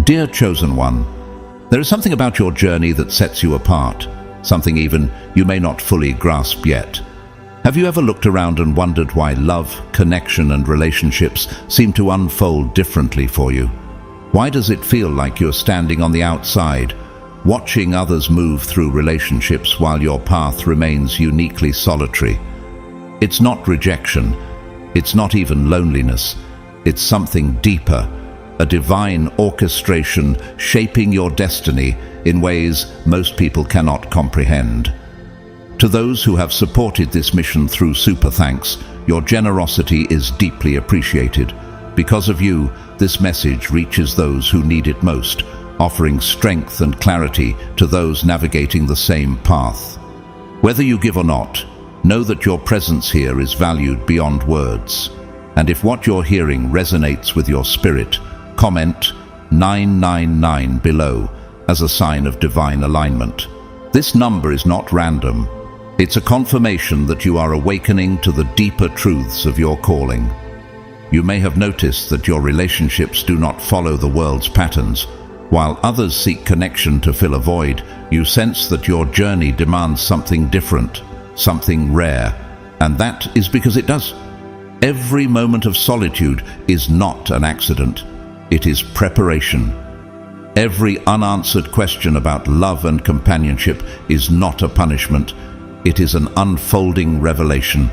Dear Chosen One, there is something about your journey that sets you apart, something even you may not fully grasp yet. Have you ever looked around and wondered why love, connection, and relationships seem to unfold differently for you? Why does it feel like you're standing on the outside, watching others move through relationships while your path remains uniquely solitary? It's not rejection, it's not even loneliness, it's something deeper, a divine orchestration shaping your destiny in ways most people cannot comprehend. To those who have supported this mission through Super Thanks, your generosity is deeply appreciated. Because of you, this message reaches those who need it most, offering strength and clarity to those navigating the same path. Whether you give or not, know that your presence here is valued beyond words. And if what you're hearing resonates with your spirit, comment 999 below as a sign of divine alignment. This number is not random. It's a confirmation that you are awakening to the deeper truths of your calling. You may have noticed that your relationships do not follow the world's patterns. While others seek connection to fill a void, you sense that your journey demands something different, something rare, and that is because it does. Every moment of solitude is not an accident. It is preparation. Every unanswered question about love and companionship is not a punishment. It is an unfolding revelation.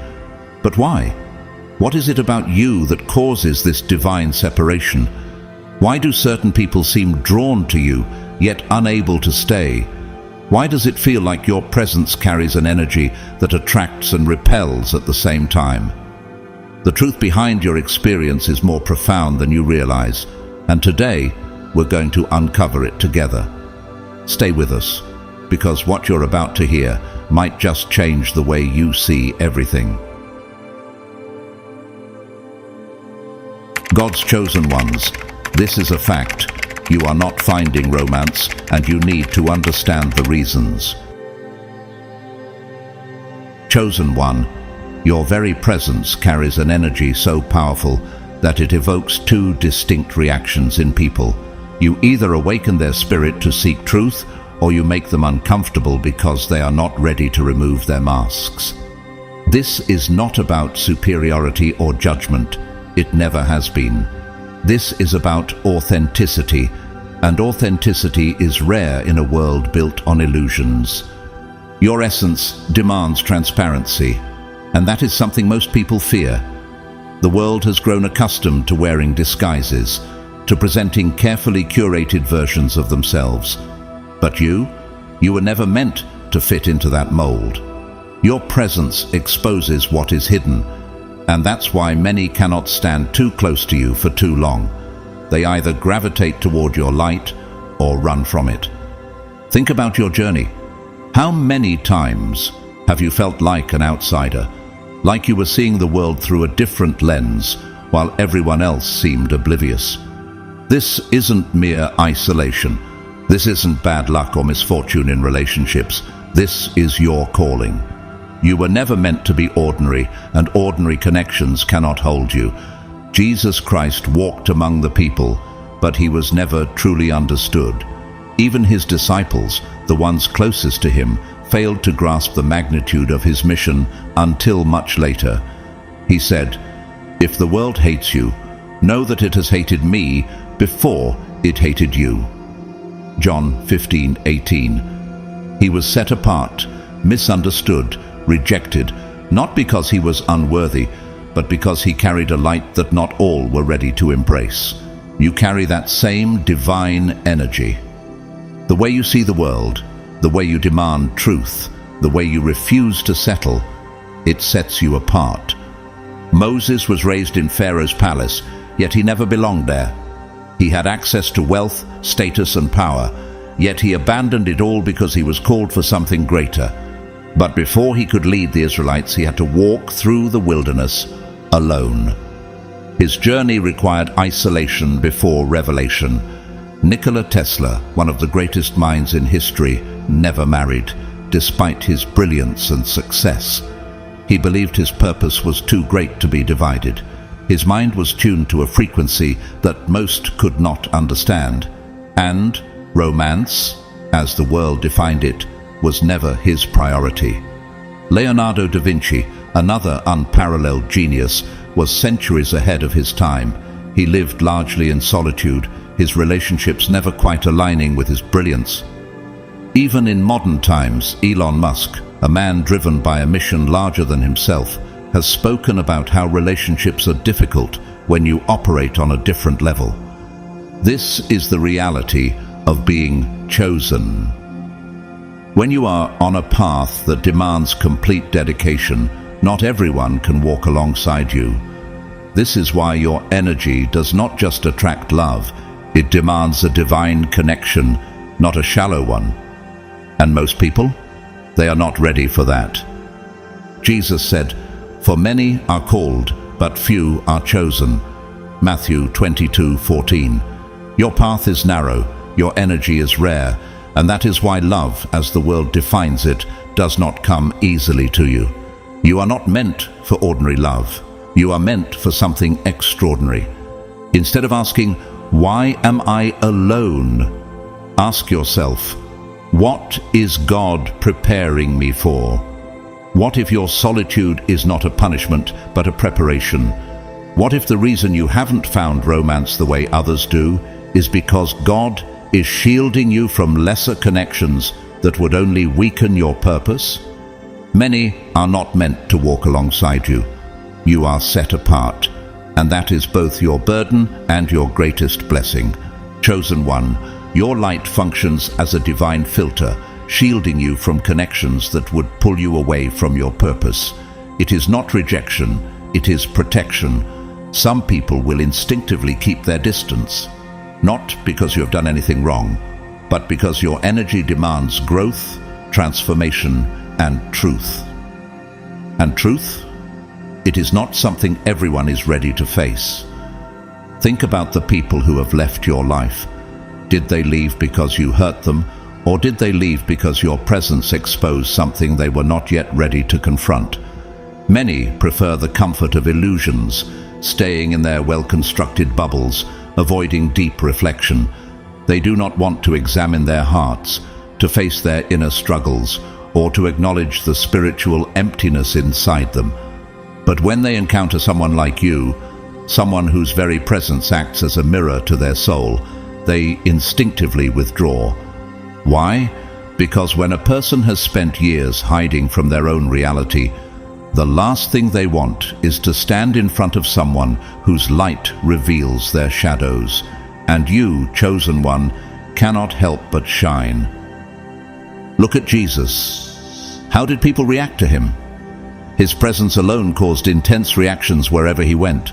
But why? What is it about you that causes this divine separation? Why do certain people seem drawn to you, yet unable to stay? Why does it feel like your presence carries an energy that attracts and repels at the same time? The truth behind your experience is more profound than you realize, and today we're going to uncover it together. Stay with us, because what you're about to hear might just change the way you see everything. God's chosen ones, this is a fact. You are not finding romance, and you need to understand the reasons. Chosen one, your very presence carries an energy so powerful that it evokes two distinct reactions in people. You either awaken their spirit to seek truth, or you make them uncomfortable because they are not ready to remove their masks. This is not about superiority or judgment. It never has been. This is about authenticity, and authenticity is rare in a world built on illusions. Your essence demands transparency, and that is something most people fear. The world has grown accustomed to wearing disguises, to presenting carefully curated versions of themselves. But you were never meant to fit into that mold. Your presence exposes what is hidden, and that's why many cannot stand too close to you for too long. They either gravitate toward your light or run from it. Think about your journey. How many times have you felt like an outsider, like you were seeing the world through a different lens while everyone else seemed oblivious? This isn't mere isolation. This isn't bad luck or misfortune in relationships. This is your calling. You were never meant to be ordinary, and ordinary connections cannot hold you. Jesus Christ walked among the people, but he was never truly understood. Even his disciples, the ones closest to him, failed to grasp the magnitude of his mission until much later. He said, "If the world hates you, know that it has hated me before it hated you." John 15:18. He was set apart, misunderstood, rejected, not because he was unworthy, but because he carried a light that not all were ready to embrace. You carry that same divine energy. The way you see the world, the way you demand truth, the way you refuse to settle, it sets you apart. Moses was raised in Pharaoh's palace, yet he never belonged there. He had access to wealth, status, and power, yet he abandoned it all because he was called for something greater. But before he could lead the Israelites, he had to walk through the wilderness alone. His journey required isolation before revelation. Nikola Tesla, one of the greatest minds in history, never married, despite his brilliance and success. He believed his purpose was too great to be divided. His mind was tuned to a frequency that most could not understand. And romance, as the world defined it, was never his priority. Leonardo da Vinci, another unparalleled genius, was centuries ahead of his time. He lived largely in solitude, his relationships never quite aligning with his brilliance. Even in modern times, Elon Musk, a man driven by a mission larger than himself, has spoken about how relationships are difficult when you operate on a different level. This is the reality of being chosen. When you are on a path that demands complete dedication, not everyone can walk alongside you. This is why your energy does not just attract love, it demands a divine connection, not a shallow one. And most people? They are not ready for that. Jesus said, "For many are called, but few are chosen." Matthew 22:14. Your path is narrow, your energy is rare, and that is why love, as the world defines it, does not come easily to you. You are not meant for ordinary love. You are meant for something extraordinary. Instead of asking, "Why am I alone?" ask yourself, "What is God preparing me for?" What if your solitude is not a punishment, but a preparation? What if the reason you haven't found romance the way others do is because God is shielding you from lesser connections that would only weaken your purpose? Many are not meant to walk alongside you. You are set apart, and that is both your burden and your greatest blessing. Chosen one, your light functions as a divine filter, shielding you from connections that would pull you away from your purpose. It is not rejection, it is protection. Some people will instinctively keep their distance, not because you have done anything wrong, but because your energy demands growth, transformation, and truth. And truth? It is not something everyone is ready to face. Think about the people who have left your life. Did they leave because you hurt them, or did they leave because your presence exposed something they were not yet ready to confront? Many prefer the comfort of illusions, staying in their well-constructed bubbles, avoiding deep reflection. They do not want to examine their hearts, to face their inner struggles, or to acknowledge the spiritual emptiness inside them. But when they encounter someone like you, someone whose very presence acts as a mirror to their soul, they instinctively withdraw. Why? Because when a person has spent years hiding from their own reality, the last thing they want is to stand in front of someone whose light reveals their shadows. And you, chosen one, cannot help but shine. Look at Jesus. How did people react to him? His presence alone caused intense reactions wherever he went.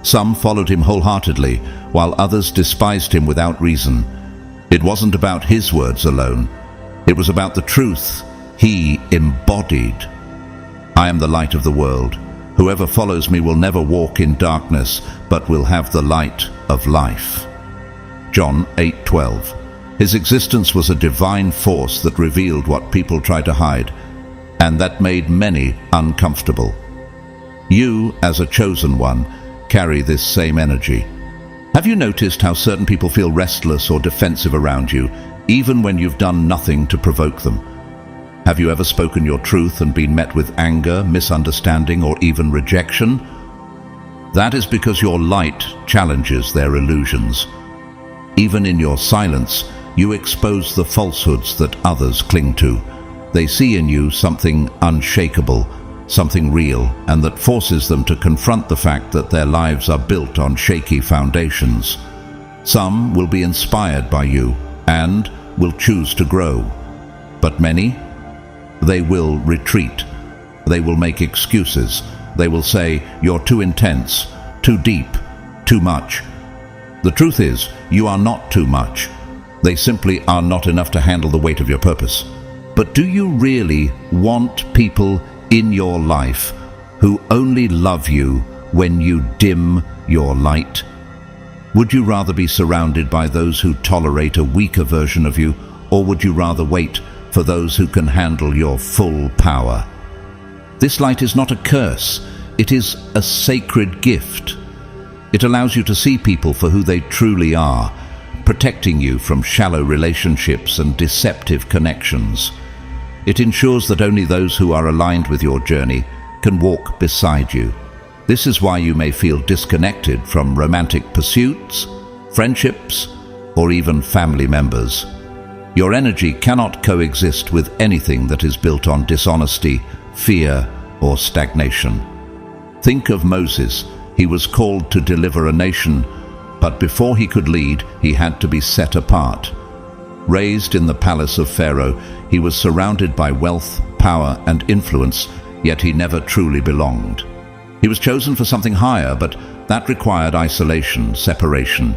Some followed him wholeheartedly, while others despised him without reason. It wasn't about his words alone. It was about the truth he embodied. I am the light of the world. Whoever follows me will never walk in darkness, but will have the light of life. John 8:12. His existence was a divine force that revealed what people try to hide, and that made many uncomfortable. You, as a chosen one, carry this same energy. Have you noticed how certain people feel restless or defensive around you, even when you've done nothing to provoke them? Have you ever spoken your truth and been met with anger, misunderstanding, or even rejection? That is because your light challenges their illusions. Even in your silence, you expose the falsehoods that others cling to. They see in you something unshakable, something real, and that forces them to confront the fact that their lives are built on shaky foundations. Some will be inspired by you and will choose to grow. But many? They will retreat. They will make excuses. They will say, "You're too intense, too deep, too much." The truth is, you are not too much. They simply are not enough to handle the weight of your purpose. But do you really want people in your life who only love you when you dim your light? Would you rather be surrounded by those who tolerate a weaker version of you, or would you rather wait for those who can handle your full power? This light is not a curse, it is a sacred gift. It allows you to see people for who they truly are, protecting you from shallow relationships and deceptive connections. It ensures that only those who are aligned with your journey can walk beside you. This is why you may feel disconnected from romantic pursuits, friendships, or even family members. Your energy cannot coexist with anything that is built on dishonesty, fear, or stagnation. Think of Moses. He was called to deliver a nation, but before he could lead, he had to be set apart. Raised in the palace of Pharaoh, he was surrounded by wealth, power, and influence, yet he never truly belonged. He was chosen for something higher, but that required isolation, separation.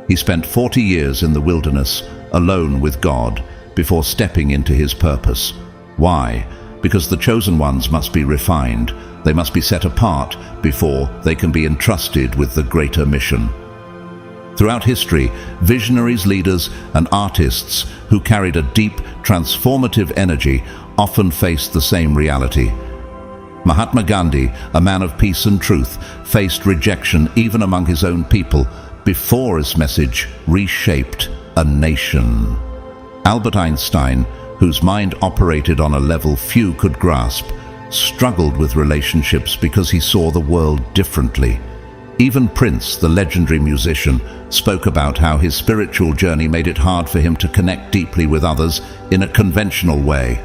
He spent 40 years in the wilderness, alone with God, before stepping into his purpose. Why? Because the chosen ones must be refined. They must be set apart before they can be entrusted with the greater mission. Throughout history, visionaries, leaders, and artists who carried a deep, transformative energy often faced the same reality. Mahatma Gandhi, a man of peace and truth, faced rejection even among his own people before his message reshaped a nation. Albert Einstein, whose mind operated on a level few could grasp, struggled with relationships because he saw the world differently. Even Prince, the legendary musician, spoke about how his spiritual journey made it hard for him to connect deeply with others in a conventional way.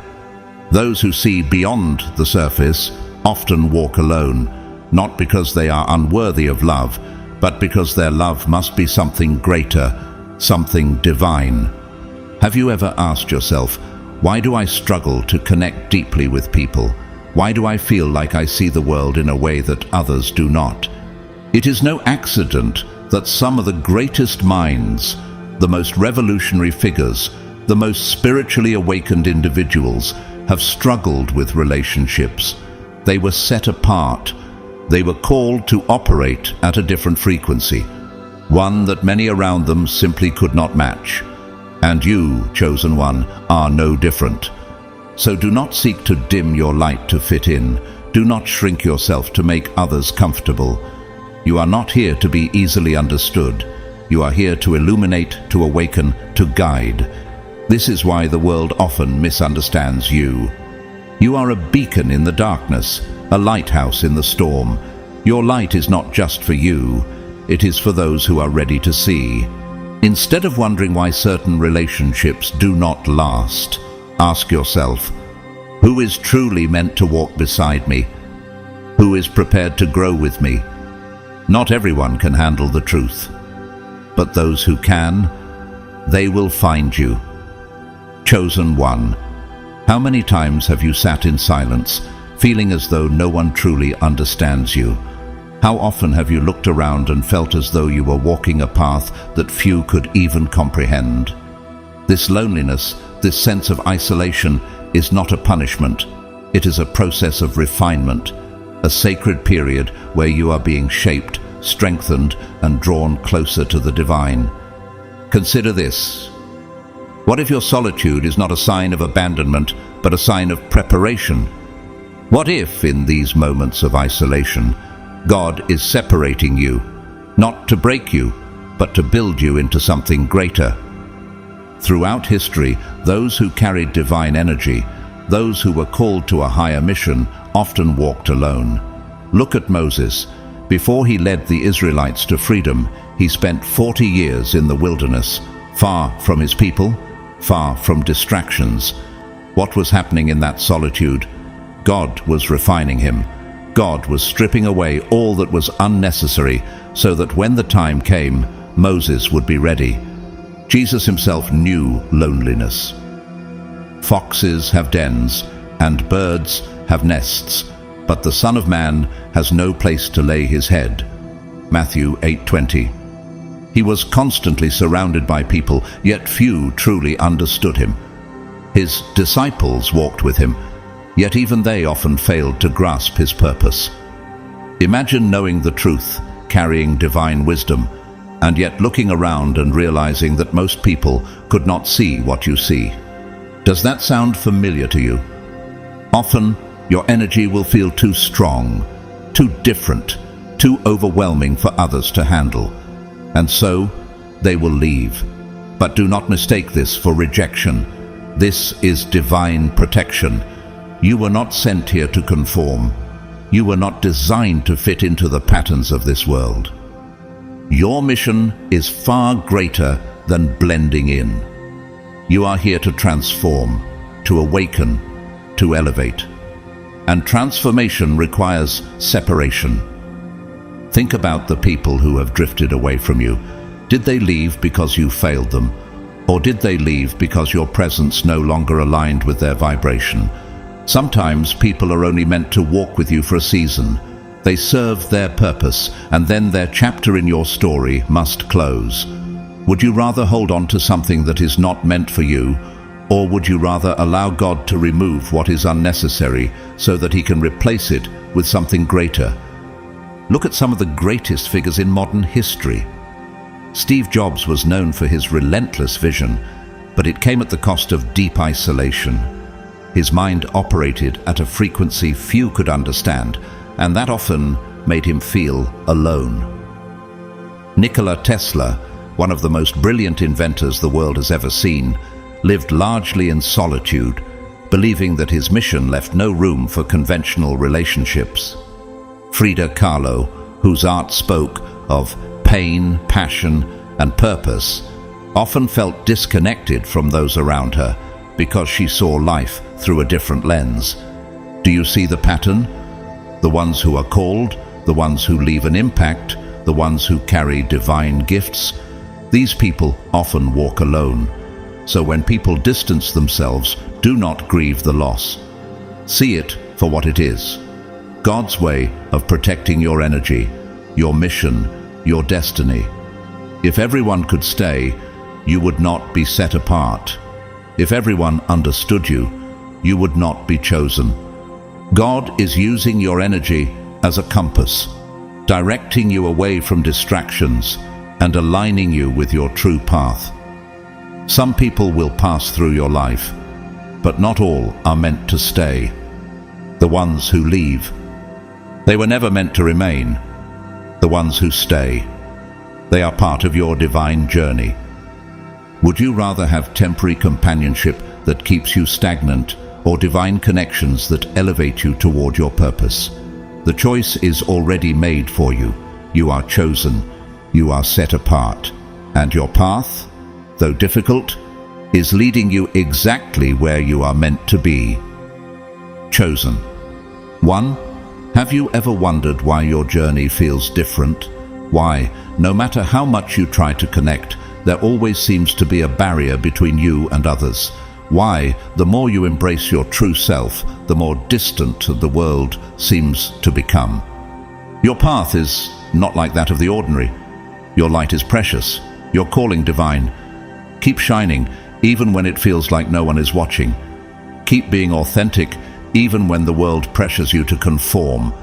Those who see beyond the surface often walk alone, not because they are unworthy of love, but because their love must be something greater, something divine. Have you ever asked yourself, why do I struggle to connect deeply with people? Why do I feel like I see the world in a way that others do not? It is no accident that some of the greatest minds, the most revolutionary figures, the most spiritually awakened individuals have struggled with relationships. They were set apart. They were called to operate at a different frequency, one that many around them simply could not match. And you, chosen one, are no different. So do not seek to dim your light to fit in. Do not shrink yourself to make others comfortable. You are not here to be easily understood. You are here to illuminate, to awaken, to guide. This is why the world often misunderstands you. You are a beacon in the darkness, a lighthouse in the storm. Your light is not just for you, it is for those who are ready to see. Instead of wondering why certain relationships do not last, ask yourself, who is truly meant to walk beside me? Who is prepared to grow with me? Not everyone can handle the truth, but those who can, they will find you. Chosen one. How many times have you sat in silence, feeling as though no one truly understands you? How often have you looked around and felt as though you were walking a path that few could even comprehend? This loneliness, this sense of isolation, is not a punishment. It is a process of refinement, a sacred period where you are being shaped, strengthened, and drawn closer to the divine. Consider this. What if your solitude is not a sign of abandonment, but a sign of preparation? What if, in these moments of isolation, God is separating you, not to break you, but to build you into something greater? Throughout history, those who carried divine energy, those who were called to a higher mission, often walked alone. Look at Moses. Before he led the Israelites to freedom, he spent 40 years in the wilderness, far from his people, far from distractions. What was happening in that solitude? God was refining him. God was stripping away all that was unnecessary so that when the time came, Moses would be ready. Jesus himself knew loneliness. Foxes have dens, and birds have nests, but the Son of Man has no place to lay his head. Matthew 8:20. He was constantly surrounded by people, yet few truly understood him. His disciples walked with him, yet even they often failed to grasp his purpose. Imagine knowing the truth, carrying divine wisdom, and yet looking around and realizing that most people could not see what you see. Does that sound familiar to you? Often, your energy will feel too strong, too different, too overwhelming for others to handle. And so, they will leave. But do not mistake this for rejection. This is divine protection. You were not sent here to conform. You were not designed to fit into the patterns of this world. Your mission is far greater than blending in. You are here to transform, to awaken, to elevate. And transformation requires separation. Think about the people who have drifted away from you. Did they leave because you failed them? Or did they leave because your presence no longer aligned with their vibration? Sometimes people are only meant to walk with you for a season. They serve their purpose, and then their chapter in your story must close. Would you rather hold on to something that is not meant for you, or would you rather allow God to remove what is unnecessary so that He can replace it with something greater? Look at some of the greatest figures in modern history. Steve Jobs was known for his relentless vision, but it came at the cost of deep isolation. His mind operated at a frequency few could understand, and that often made him feel alone. Nikola Tesla, one of the most brilliant inventors the world has ever seen, lived largely in solitude, believing that his mission left no room for conventional relationships. Frida Kahlo, whose art spoke of pain, passion, and purpose, often felt disconnected from those around her because she saw life through a different lens. Do you see the pattern? The ones who are called, the ones who leave an impact, the ones who carry divine gifts, these people often walk alone. So when people distance themselves, do not grieve the loss. See it for what it is: God's way of protecting your energy, your mission, your destiny. If everyone could stay, you would not be set apart. If everyone understood you, you would not be chosen. God is using your energy as a compass, directing you away from distractions and aligning you with your true path. Some people will pass through your life, but not all are meant to stay. The ones who leave, they were never meant to remain. The ones who stay, they are part of your divine journey. Would you rather have temporary companionship that keeps you stagnant, or divine connections that elevate you toward your purpose? The choice is already made for you. You are chosen. You are set apart. And your path, though difficult, is leading you exactly where you are meant to be. Chosen. 1. Have you ever wondered why your journey feels different? Why, no matter how much you try to connect, there always seems to be a barrier between you and others? Why, the more you embrace your true self, the more distant the world seems to become? Your path is not like that of the ordinary. Your light is precious, your calling divine. Keep shining, even when it feels like no one is watching. Keep being authentic, even when the world pressures you to conform.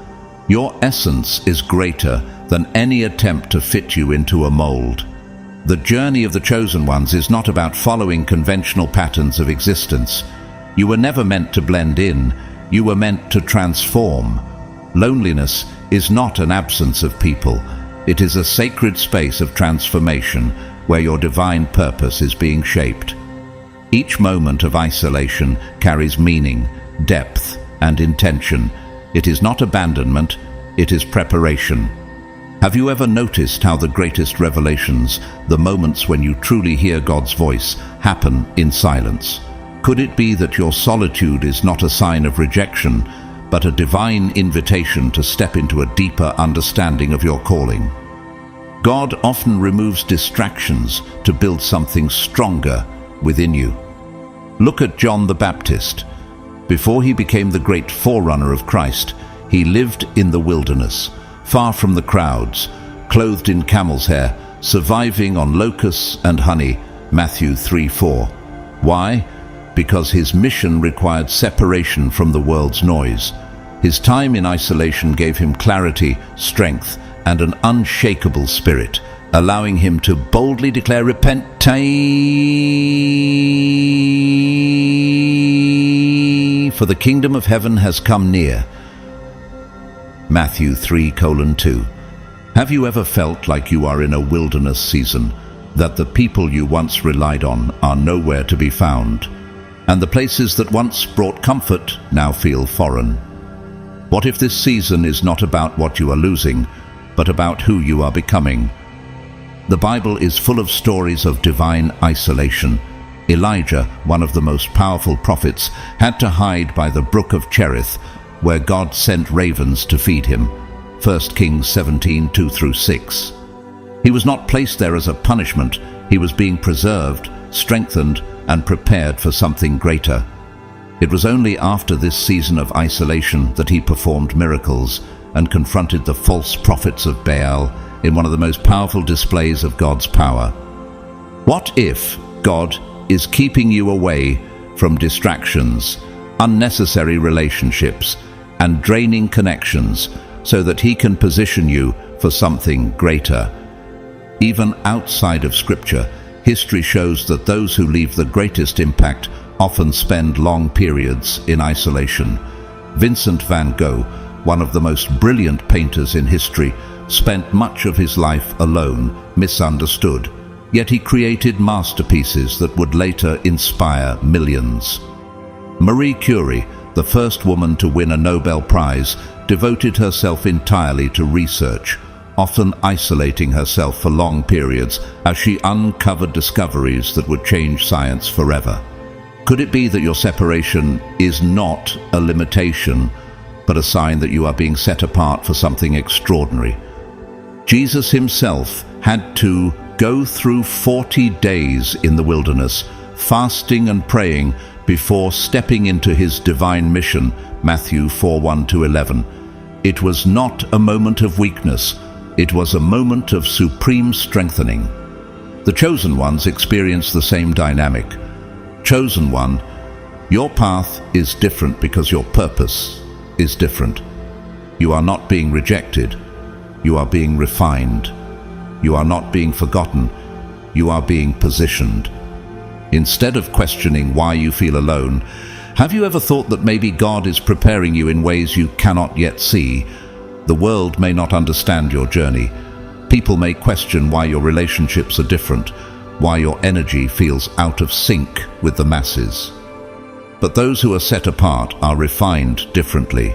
Your essence is greater than any attempt to fit you into a mold. The journey of the chosen ones is not about following conventional patterns of existence. You were never meant to blend in. You were meant to transform. Loneliness is not an absence of people. It is a sacred space of transformation where your divine purpose is being shaped. Each moment of isolation carries meaning, depth, and intention. It is not abandonment, it is preparation. Have you ever noticed how the greatest revelations, the moments when you truly hear God's voice, happen in silence? Could it be that your solitude is not a sign of rejection, but a divine invitation to step into a deeper understanding of your calling? God often removes distractions to build something stronger within you. Look at John the Baptist. Before he became the great forerunner of Christ, he lived in the wilderness, far from the crowds, clothed in camel's hair, surviving on locusts and honey, Matthew 3:4. Why? Because his mission required separation from the world's noise. His time in isolation gave him clarity, strength, and an unshakable spirit, allowing him to boldly declare, "Repent, for the kingdom of heaven has come near." Matthew 3:2. Have you ever felt like you are in a wilderness season, that the people you once relied on are nowhere to be found, and the places that once brought comfort now feel foreign? What if this season is not about what you are losing, but about who you are becoming? The Bible is full of stories of divine isolation. Elijah, one of the most powerful prophets, had to hide by the brook of Cherith, where God sent ravens to feed him. 1 Kings 17:2-6. He was not placed there as a punishment. He was being preserved, strengthened, and prepared for something greater. It was only after this season of isolation that he performed miracles and confronted the false prophets of Baal in one of the most powerful displays of God's power. What if God is keeping you away from distractions, unnecessary relationships, and draining connections so that he can position you for something greater? Even outside of Scripture, history shows that those who leave the greatest impact often spend long periods in isolation. Vincent van Gogh, one of the most brilliant painters in history, spent much of his life alone, misunderstood, yet he created masterpieces that would later inspire millions. Marie Curie, the first woman to win a Nobel Prize, devoted herself entirely to research, often isolating herself for long periods as she uncovered discoveries that would change science forever. Could it be that your separation is not a limitation, but a sign that you are being set apart for something extraordinary? Jesus himself had to go through 40 days in the wilderness, fasting and praying before stepping into his divine mission, Matthew 4:1-11. It was not a moment of weakness. It was a moment of supreme strengthening. The chosen ones experience the same dynamic. Chosen one, your path is different because your purpose is different. You are not being rejected. You are being refined. You are not being forgotten. You are being positioned. Instead of questioning why you feel alone, have you ever thought that maybe God is preparing you in ways you cannot yet see? The world may not understand your journey. People may question why your relationships are different, why your energy feels out of sync with the masses. But those who are set apart are refined differently.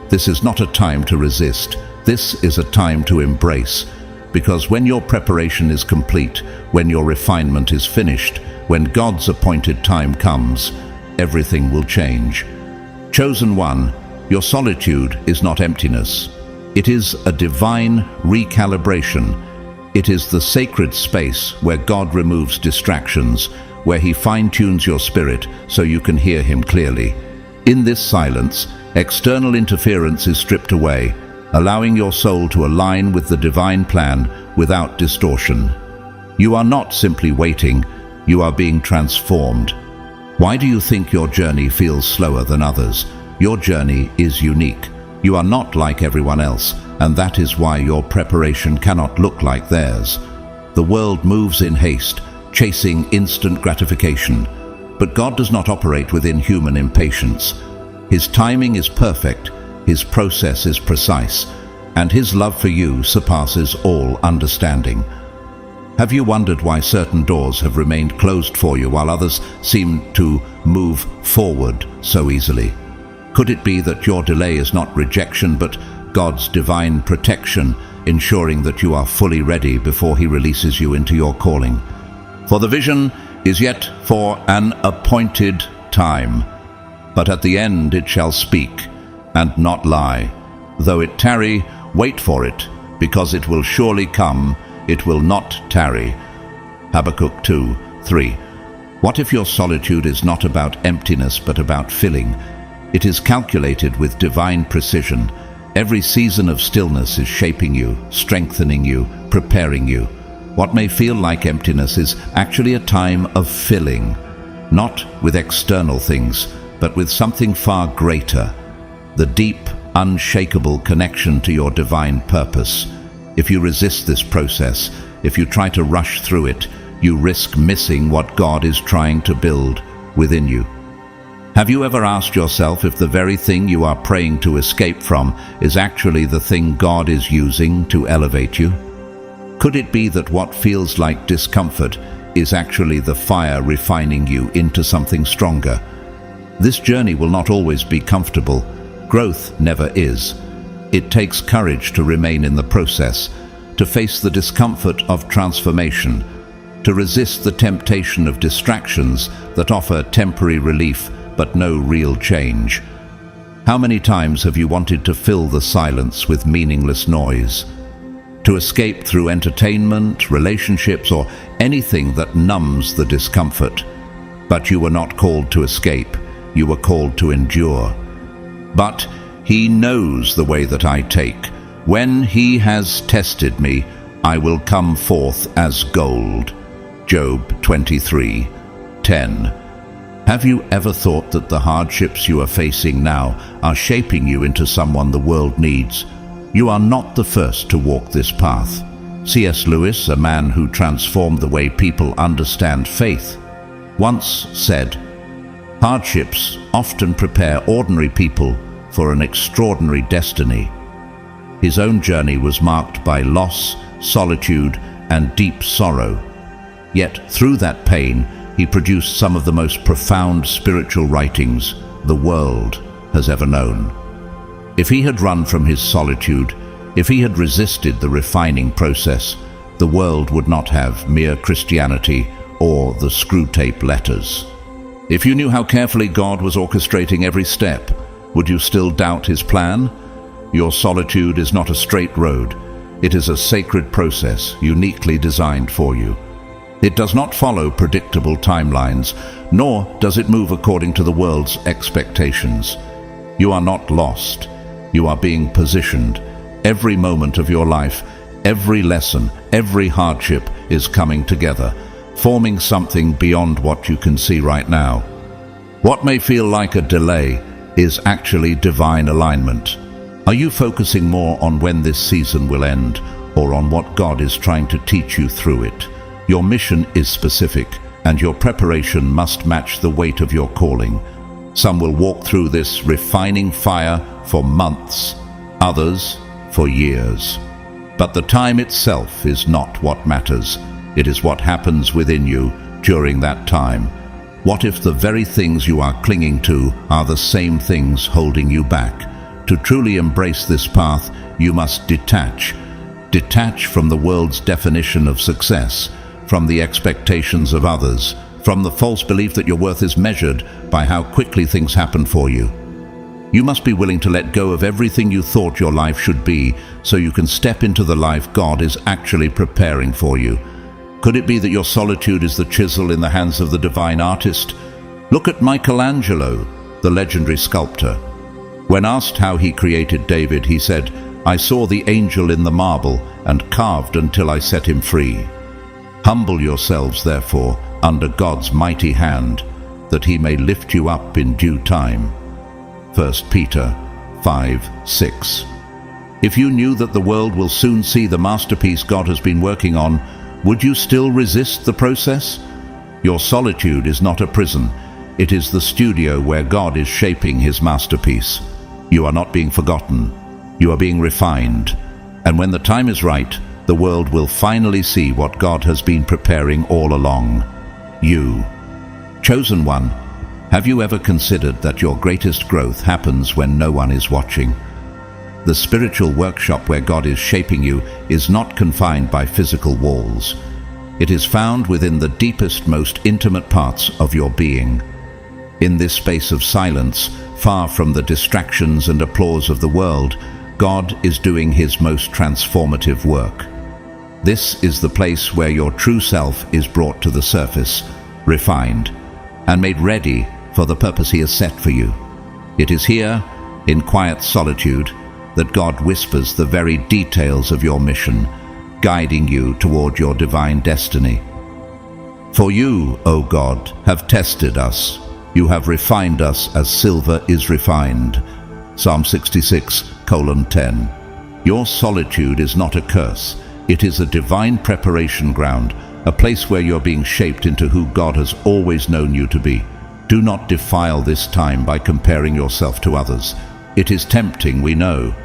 This is not a time to resist. This is a time to embrace. Because when your preparation is complete, when your refinement is finished, when God's appointed time comes, everything will change. Chosen one, your solitude is not emptiness. It is a divine recalibration. It is the sacred space where God removes distractions, where he fine-tunes your spirit so you can hear him clearly. In this silence, external interference is stripped away, allowing your soul to align with the divine plan without distortion. You are not simply waiting, you are being transformed. Why do you think your journey feels slower than others? Your journey is unique. You are not like everyone else, and that is why your preparation cannot look like theirs. The world moves in haste, chasing instant gratification. But God does not operate within human impatience. His timing is perfect, his process is precise, and his love for you surpasses all understanding. Have you wondered why certain doors have remained closed for you while others seem to move forward so easily? Could it be that your delay is not rejection but God's divine protection, ensuring that you are fully ready before he releases you into your calling? For the vision is yet for an appointed time, but at the end it shall speak and not lie. Though it tarry, wait for it, because it will surely come, it will not tarry. Habakkuk 2:3. What if your solitude is not about emptiness but about filling? It is calculated with divine precision. Every season of stillness is shaping you, strengthening you, preparing you. What may feel like emptiness is actually a time of filling, not with external things, but with something far greater, the deep, unshakable connection to your divine purpose. If you resist this process, if you try to rush through it, you risk missing what God is trying to build within you. Have you ever asked yourself if the very thing you are praying to escape from is actually the thing God is using to elevate you? Could it be that what feels like discomfort is actually the fire refining you into something stronger? This journey will not always be comfortable. Growth never is. It takes courage to remain in the process, to face the discomfort of transformation, to resist the temptation of distractions that offer temporary relief but no real change. How many times have you wanted to fill the silence with meaningless noise? To escape through entertainment, relationships, or anything that numbs the discomfort? But you were not called to escape, you were called to endure. But He knows the way that I take. When He has tested me, I will come forth as gold. Job 23:10. Have you ever thought that the hardships you are facing now are shaping you into someone the world needs? You are not the first to walk this path. C.S. Lewis, a man who transformed the way people understand faith, once said, "Hardships often prepare ordinary people for an extraordinary destiny." His own journey was marked by loss, solitude, and deep sorrow. Yet through that pain, he produced some of the most profound spiritual writings the world has ever known. If he had run from his solitude, if he had resisted the refining process, the world would not have Mere Christianity or the Screwtape Letters. If you knew how carefully God was orchestrating every step, would you still doubt His plan? Your solitude is not a straight road. It is a sacred process uniquely designed for you. It does not follow predictable timelines, nor does it move according to the world's expectations. You are not lost. You are being positioned. Every moment of your life, every lesson, every hardship is coming together, forming something beyond what you can see right now. What may feel like a delay is actually divine alignment. Are you focusing more on when this season will end, or on what God is trying to teach you through it? Your mission is specific, and your preparation must match the weight of your calling. Some will walk through this refining fire for months, others for years. But the time itself is not what matters. It is what happens within you during that time. What if the very things you are clinging to are the same things holding you back? To truly embrace this path, you must detach. Detach from the world's definition of success, from the expectations of others, from the false belief that your worth is measured by how quickly things happen for you. You must be willing to let go of everything you thought your life should be so you can step into the life God is actually preparing for you. Could it be that your solitude is the chisel in the hands of the divine artist? Look at Michelangelo, the legendary sculptor. When asked how he created David, he said, "I saw the angel in the marble and carved until I set him free." Humble yourselves, therefore, under God's mighty hand, that He may lift you up in due time. 1 Peter 5:6. If you knew that the world will soon see the masterpiece God has been working on, would you still resist the process? Your solitude is not a prison. It is the studio where God is shaping His masterpiece. You are not being forgotten. You are being refined. And when the time is right, the world will finally see what God has been preparing all along. You. Chosen one, have you ever considered that your greatest growth happens when no one is watching? The spiritual workshop where God is shaping you is not confined by physical walls. It is found within the deepest, most intimate parts of your being. In this space of silence, far from the distractions and applause of the world, God is doing His most transformative work. This is the place where your true self is brought to the surface, refined, and made ready for the purpose He has set for you. It is here, in quiet solitude, that God whispers the very details of your mission, guiding you toward your divine destiny. For you, O God, have tested us. You have refined us as silver is refined. Psalm 66:10. Your solitude is not a curse. It is a divine preparation ground, a place where you're being shaped into who God has always known you to be. Do not defile this time by comparing yourself to others. It is tempting, we know.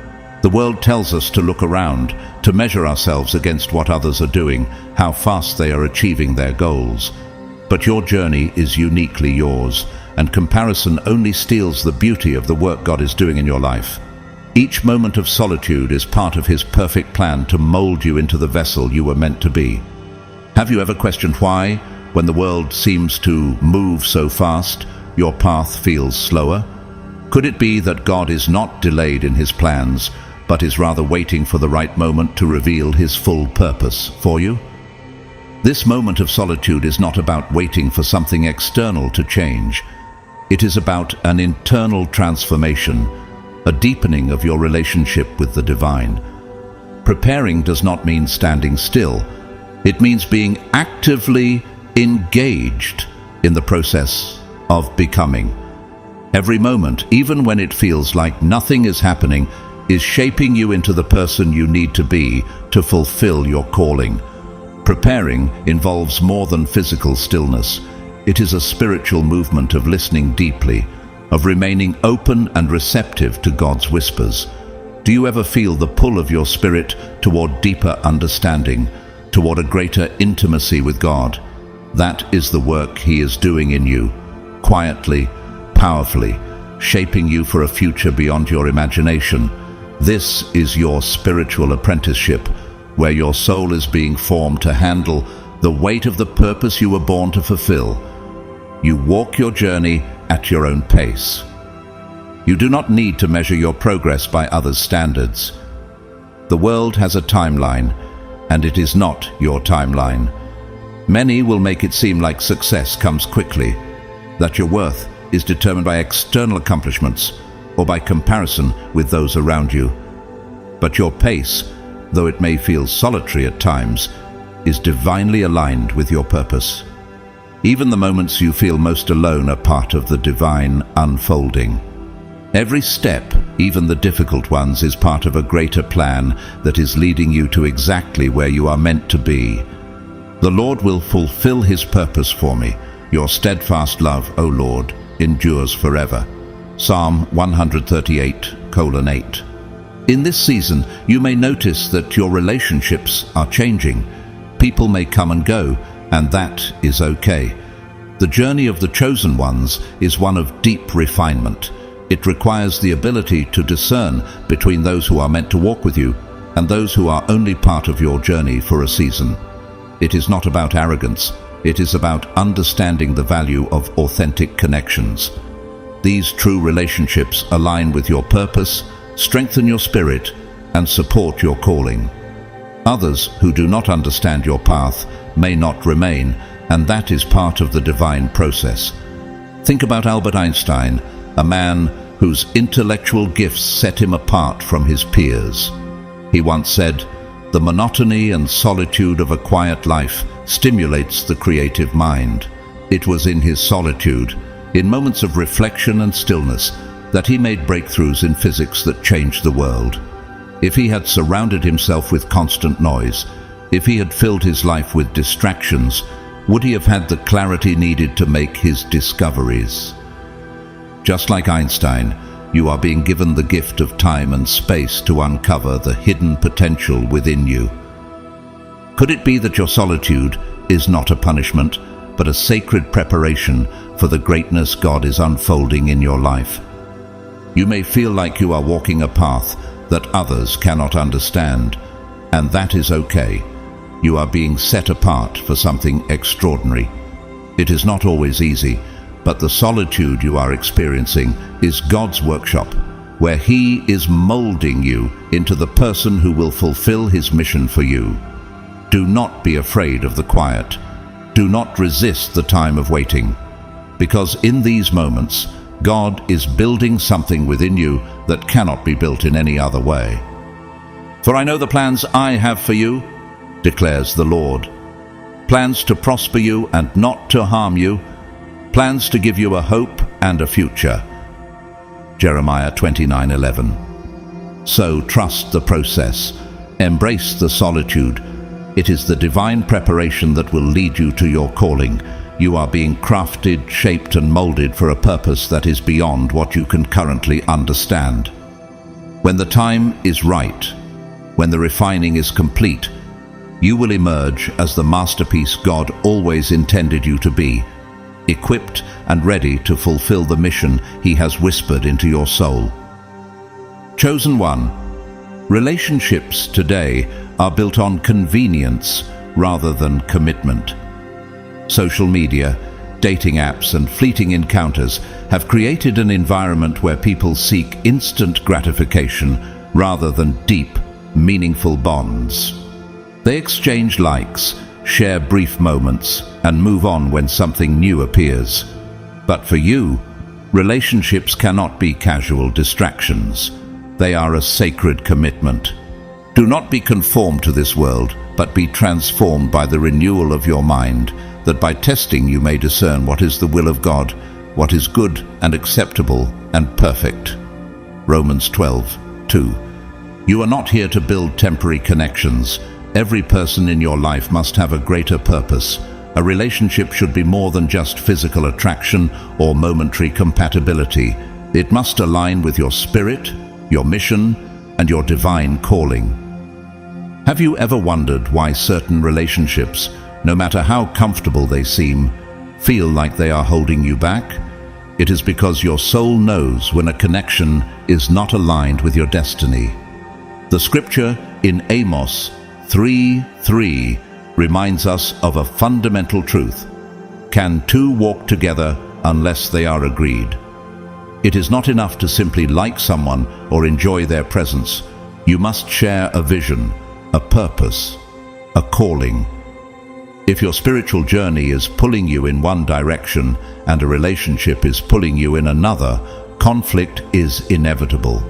The world tells us to look around, to measure ourselves against what others are doing, how fast they are achieving their goals. But your journey is uniquely yours, and comparison only steals the beauty of the work God is doing in your life. Each moment of solitude is part of His perfect plan to mold you into the vessel you were meant to be. Have you ever questioned why, when the world seems to move so fast, your path feels slower? Could it be that God is not delayed in His plans, but is rather waiting for the right moment to reveal His full purpose for you? This moment of solitude is not about waiting for something external to change. It is about an internal transformation, a deepening of your relationship with the divine. Preparing does not mean standing still. It means being actively engaged in the process of becoming. Every moment, even when it feels like nothing is happening, is shaping you into the person you need to be to fulfill your calling. Preparing involves more than physical stillness. It is a spiritual movement of listening deeply, of remaining open and receptive to God's whispers. Do you ever feel the pull of your spirit toward deeper understanding, toward a greater intimacy with God? That is the work He is doing in you, quietly, powerfully, shaping you for a future beyond your imagination. This is your spiritual apprenticeship, where your soul is being formed to handle the weight of the purpose you were born to fulfill. You walk your journey at your own pace. You do not need to measure your progress by others' standards. The world has a timeline, and it is not your timeline. Many will make it seem like success comes quickly, that your worth is determined by external accomplishments or by comparison with those around you. But your pace, though it may feel solitary at times, is divinely aligned with your purpose. Even the moments you feel most alone are part of the divine unfolding. Every step, even the difficult ones, is part of a greater plan that is leading you to exactly where you are meant to be. The Lord will fulfill His purpose for me. Your steadfast love, O Lord, endures forever. Psalm 138:8. In this season, you may notice that your relationships are changing. People may come and go, and that is okay. The journey of the chosen ones is one of deep refinement. It requires the ability to discern between those who are meant to walk with you and those who are only part of your journey for a season. It is not about arrogance. It is about understanding the value of authentic connections. These true relationships align with your purpose, strengthen your spirit, and support your calling. Others who do not understand your path may not remain, and that is part of the divine process. Think about Albert Einstein, a man whose intellectual gifts set him apart from his peers. He once said, "The monotony and solitude of a quiet life stimulates the creative mind." It was in his solitude, in moments of reflection and stillness, that he made breakthroughs in physics that changed the world. If he had surrounded himself with constant noise, if he had filled his life with distractions, would he have had the clarity needed to make his discoveries? Just like Einstein, you are being given the gift of time and space to uncover the hidden potential within you. Could it be that your solitude is not a punishment, but a sacred preparation for the greatness God is unfolding in your life? You may feel like you are walking a path that others cannot understand, and that is okay. You are being set apart for something extraordinary. It is not always easy, but the solitude you are experiencing is God's workshop, where He is molding you into the person who will fulfill His mission for you. Do not be afraid of the quiet. Do not resist the time of waiting, because in these moments, God is building something within you that cannot be built in any other way. "For I know the plans I have for you," declares the Lord. "Plans to prosper you and not to harm you, plans to give you a hope and a future." Jeremiah 29:11. So trust the process. Embrace the solitude. It is the divine preparation that will lead you to your calling. You are being crafted, shaped, and molded for a purpose that is beyond what you can currently understand. When the time is right, when the refining is complete, you will emerge as the masterpiece God always intended you to be, equipped and ready to fulfill the mission He has whispered into your soul. Chosen one, relationships today are built on convenience rather than commitment. Social media, dating apps, and fleeting encounters have created an environment where people seek instant gratification rather than deep, meaningful bonds. They exchange likes, share brief moments, and move on when something new appears. But for you, relationships cannot be casual distractions. They are a sacred commitment. Do not be conformed to this world, but be transformed by the renewal of your mind, that by testing you may discern what is the will of God, what is good and acceptable and perfect. Romans 12:2. You are not here to build temporary connections. Every person in your life must have a greater purpose. A relationship should be more than just physical attraction or momentary compatibility. It must align with your spirit, your mission, and your divine calling. Have you ever wondered why certain relationships, no matter how comfortable they seem, feel like they are holding you back? It is because your soul knows when a connection is not aligned with your destiny. The scripture in Amos 3:3 reminds us of a fundamental truth. Can two walk together unless they are agreed? It is not enough to simply like someone or enjoy their presence. You must share a vision, a purpose, a calling. If your spiritual journey is pulling you in one direction and a relationship is pulling you in another, conflict is inevitable.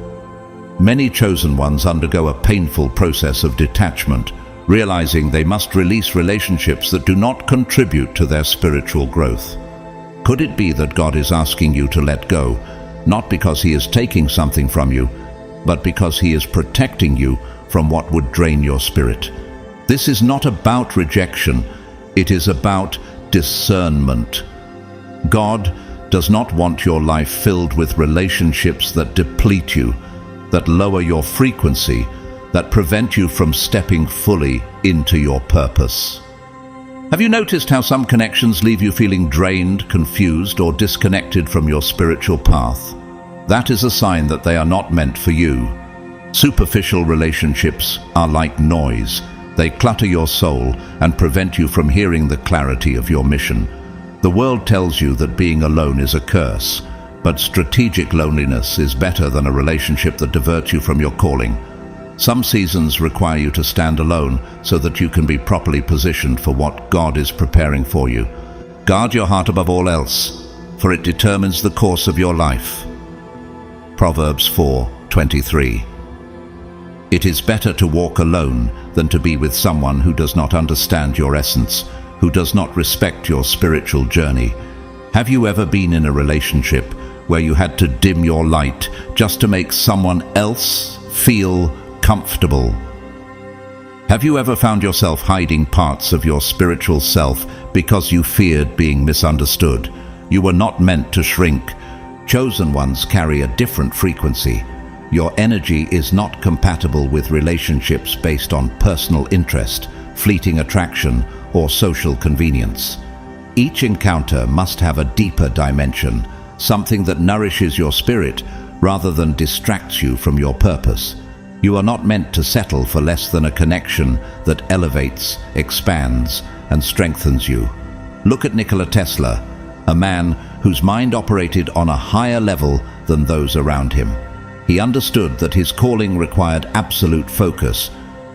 Many chosen ones undergo a painful process of detachment, realizing they must release relationships that do not contribute to their spiritual growth. Could it be that God is asking you to let go, not because He is taking something from you, but because He is protecting you from what would drain your spirit? This is not about rejection, it is about discernment. God does not want your life filled with relationships that deplete you, that lower your frequency, that prevent you from stepping fully into your purpose. Have you noticed how some connections leave you feeling drained, confused, or disconnected from your spiritual path? That is a sign that they are not meant for you. Superficial relationships are like noise. They clutter your soul and prevent you from hearing the clarity of your mission. The world tells you that being alone is a curse, but strategic loneliness is better than a relationship that diverts you from your calling. Some seasons require you to stand alone so that you can be properly positioned for what God is preparing for you. Guard your heart above all else, for it determines the course of your life. Proverbs 4:23. It is better to walk alone than to be with someone who does not understand your essence, who does not respect your spiritual journey. Have you ever been in a relationship where you had to dim your light just to make someone else feel comfortable? Have you ever found yourself hiding parts of your spiritual self because you feared being misunderstood? You were not meant to shrink. Chosen ones carry a different frequency. Your energy is not compatible with relationships based on personal interest, fleeting attraction, or social convenience. Each encounter must have a deeper dimension, something that nourishes your spirit rather than distracts you from your purpose. You are not meant to settle for less than a connection that elevates, expands, and strengthens you. Look at Nikola Tesla, a man whose mind operated on a higher level than those around him. He understood that his calling required absolute focus,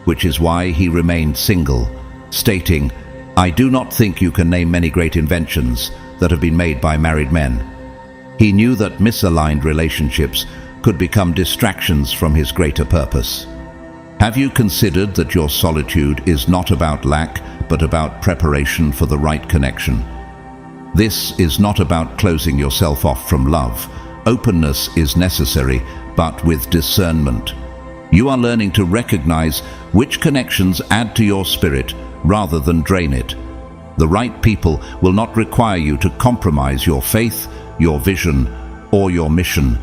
which is why he remained single, stating, "I do not think you can name many great inventions that have been made by married men." He knew that misaligned relationships could become distractions from his greater purpose. Have you considered that your solitude is not about lack, but about preparation for the right connection? This is not about closing yourself off from love. Openness is necessary, but with discernment. You are learning to recognize which connections add to your spirit rather than drain it. The right people will not require you to compromise your faith, your vision, or your mission.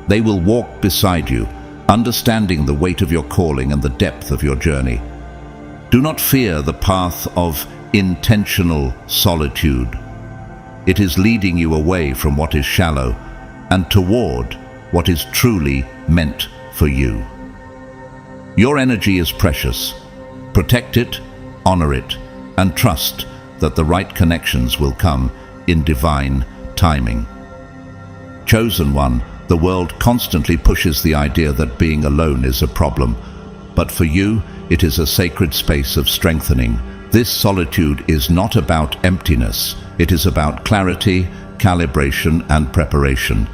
They will walk beside you, understanding the weight of your calling and the depth of your journey. Do not fear the path of intentional solitude. It is leading you away from what is shallow and toward what is truly meant for you. Your energy is precious. Protect it, honor it, and trust that the right connections will come in divine timing. Chosen one, the world constantly pushes the idea that being alone is a problem, but for you, it is a sacred space of strengthening. This solitude is not about emptiness. It is about clarity, calibration, and preparation.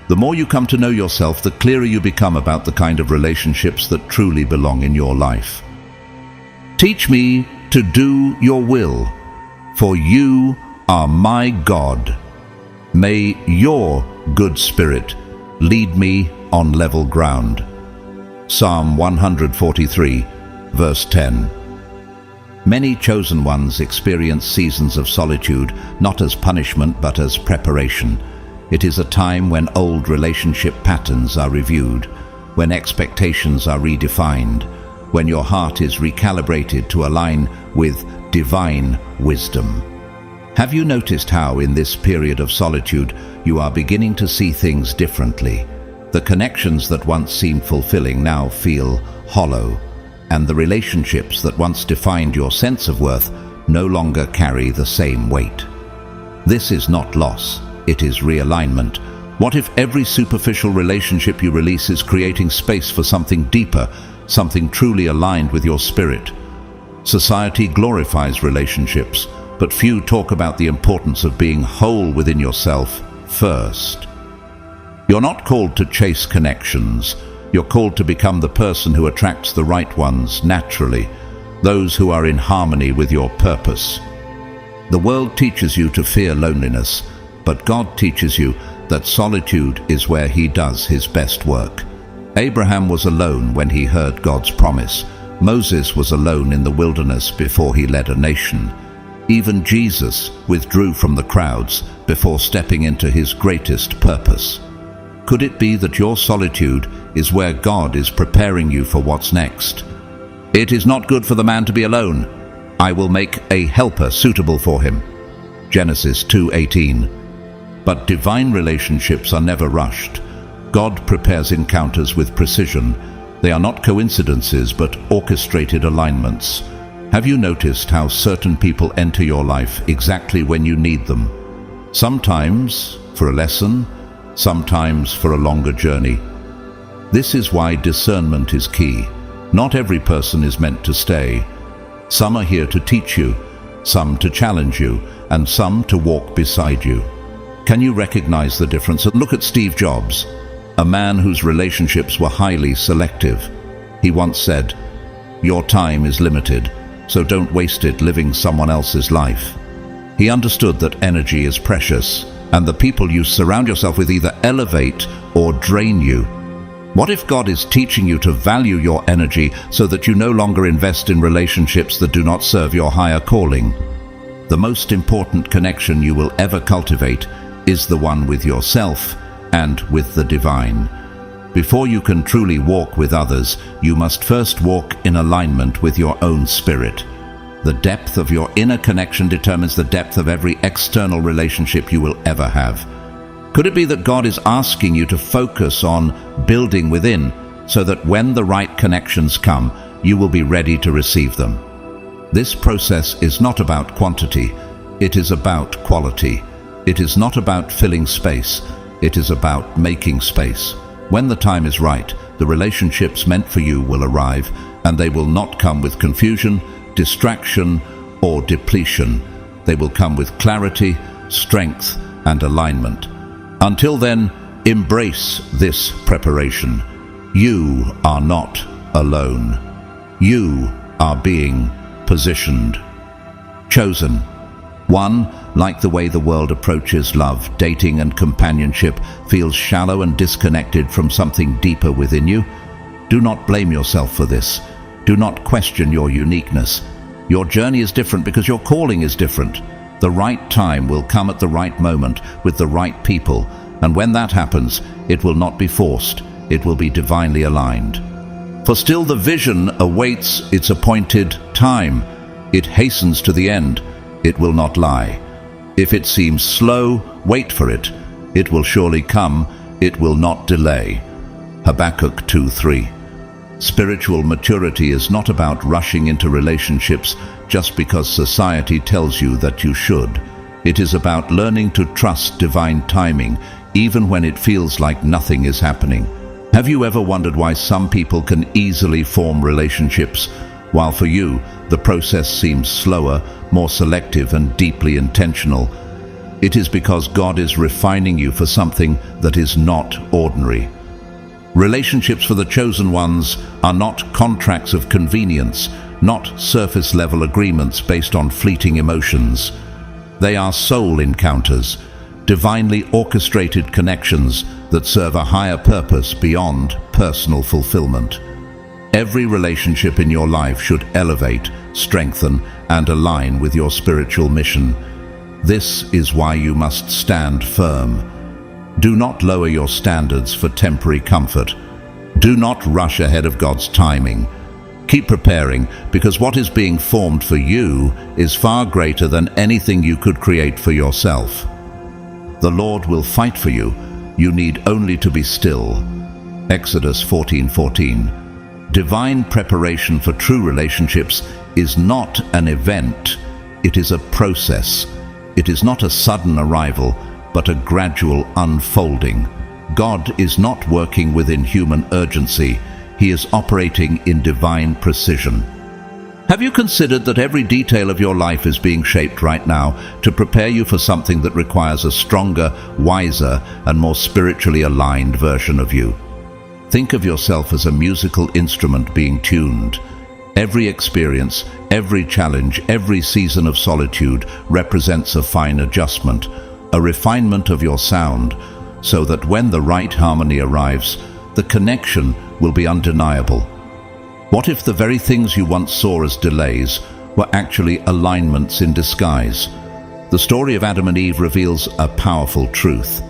The more you come to know yourself, the clearer you become about the kind of relationships that truly belong in your life. Teach me to do your will, for you are my God. May your good spirit lead me on level ground. Psalm 143, verse 10. Many chosen ones experience seasons of solitude, not as punishment but as preparation. It is a time when old relationship patterns are reviewed, when expectations are redefined, when your heart is recalibrated to align with divine wisdom. Have you noticed how in this period of solitude you are beginning to see things differently? The connections that once seemed fulfilling now feel hollow, and the relationships that once defined your sense of worth no longer carry the same weight. This is not loss, it is realignment. What if every superficial relationship you release is creating space for something deeper, something truly aligned with your spirit? Society glorifies relationships, but few talk about the importance of being whole within yourself first. You're not called to chase connections. You're called to become the person who attracts the right ones naturally, those who are in harmony with your purpose. The world teaches you to fear loneliness, but God teaches you that solitude is where He does His best work. Abraham was alone when he heard God's promise. Moses was alone in the wilderness before he led a nation. Even Jesus withdrew from the crowds before stepping into His greatest purpose. Could it be that your solitude is where God is preparing you for what's next? It is not good for the man to be alone. I will make a helper suitable for him. Genesis 2:18. But divine relationships are never rushed. God prepares encounters with precision. They are not coincidences, but orchestrated alignments. Have you noticed how certain people enter your life exactly when you need them? Sometimes for a lesson, sometimes for a longer journey. This is why discernment is key. Not every person is meant to stay. Some are here to teach you, some to challenge you, and some to walk beside you. Can you recognize the difference? Look at Steve Jobs, a man whose relationships were highly selective. He once said, "Your time is limited, so don't waste it living someone else's life." He understood that energy is precious, and the people you surround yourself with either elevate or drain you. What if God is teaching you to value your energy so that you no longer invest in relationships that do not serve your higher calling? The most important connection you will ever cultivate is the one with yourself and with the divine. Before you can truly walk with others, you must first walk in alignment with your own spirit. The depth of your inner connection determines the depth of every external relationship you will ever have. Could it be that God is asking you to focus on building within, so that when the right connections come, you will be ready to receive them? This process is not about quantity, it is about quality. It is not about filling space, it is about making space. When the time is right, the relationships meant for you will arrive, and they will not come with confusion, distraction, or depletion. They will come with clarity, strength, and alignment. Until then, embrace this preparation. You are not alone. You are being positioned. Chosen. One, like the way the world approaches love, dating, and companionship, feels shallow and disconnected from something deeper within you. Do not blame yourself for this. Do not question your uniqueness. Your journey is different because your calling is different. The right time will come at the right moment with the right people, and when that happens, it will not be forced. it will be divinely aligned. For still the vision awaits its appointed time. It hastens to the end. It will not lie. If it seems slow, wait for it. It will surely come. It will not delay. Habakkuk 2:3. Spiritual maturity is not about rushing into relationships just because society tells you that you should. It is about learning to trust divine timing, even when it feels like nothing is happening. Have you ever wondered why some people can easily form relationships, while for you, the process seems slower, more selective, and deeply intentional? It is because God is refining you for something that is not ordinary. Relationships for the chosen ones are not contracts of convenience, not surface-level agreements based on fleeting emotions. They are soul encounters, divinely orchestrated connections that serve a higher purpose beyond personal fulfillment. Every relationship in your life should elevate, strengthen, and align with your spiritual mission. This is why you must stand firm. Do not lower your standards for temporary comfort. Do not rush ahead of God's timing. Keep preparing, because what is being formed for you is far greater than anything you could create for yourself. The Lord will fight for you. You need only to be still. Exodus 14:14. Divine preparation for true relationships is not an event. It is a process. It is not a sudden arrival, but a gradual unfolding. God is not working within human urgency. He is operating in divine precision. Have you considered that every detail of your life is being shaped right now to prepare you for something that requires a stronger, wiser, and more spiritually aligned version of you? Think of yourself as a musical instrument being tuned. Every experience, every challenge, every season of solitude represents a fine adjustment, a refinement of your sound, so that when the right harmony arrives, the connection will be undeniable. What if the very things you once saw as delays were actually alignments in disguise? The story of Adam and Eve reveals a powerful truth.